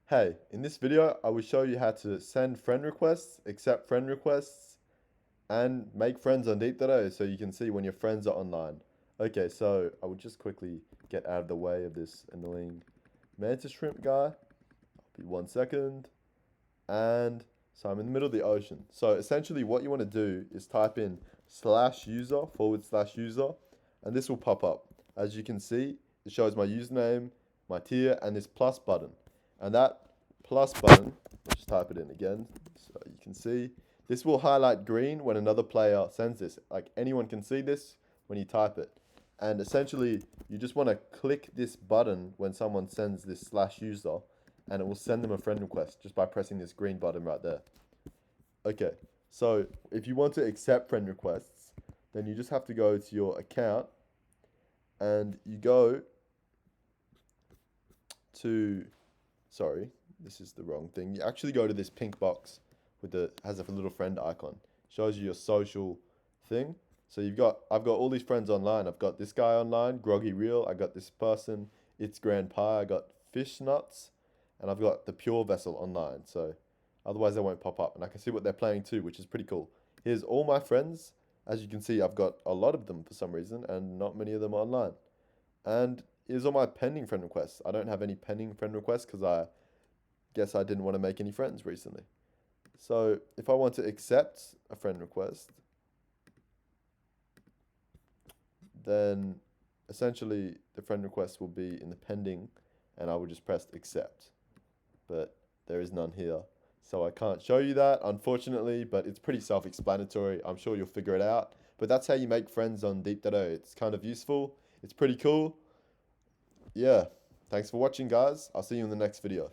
Hey, in this video, I will show you how to send friend requests, accept friend requests, and make friends on Deep.io so you can see when your friends are online. Okay, so I will just quickly get out of the way of this annoying mantis shrimp guy. Be 1 second. And so I'm in the middle of the ocean. So essentially what you want to do is type in /user/user, and this will pop up. As you can see, it shows my username, my tier, and this plus button. And that plus button, just type it in again so you can see, this will highlight green when another player sends this. Like anyone can see this when you type it. And essentially, you just want to click this button when someone sends this /user, and it will send them a friend request just by pressing this green button right there. Okay, so if you want to accept friend requests, then you just have to go to your account and you go to, sorry, this is the wrong thing. You actually go to this pink box with the has a little friend icon. Shows you your social thing. So I've got all these friends online. I've got this guy online, Groggy Real. I got this person, It's Grand Pie. I got Fish Nuts, and I've got the Pure Vessel online. So otherwise they won't pop up, and I can see what they're playing too, which is pretty cool. Here's all my friends. As you can see, I've got a lot of them for some reason, and not many of them are online. And here's all my pending friend requests. I don't have any pending friend requests because I guess I didn't want to make any friends recently. So if I want to accept a friend request, then essentially the friend request will be in the pending and I will just press accept. But there is none here. So I can't show you that, unfortunately, but it's pretty self-explanatory. I'm sure you'll figure it out. But that's how you make friends on Deep.io. It's kind of useful. It's pretty cool. Yeah. Thanks for watching, guys. I'll see you in the next video.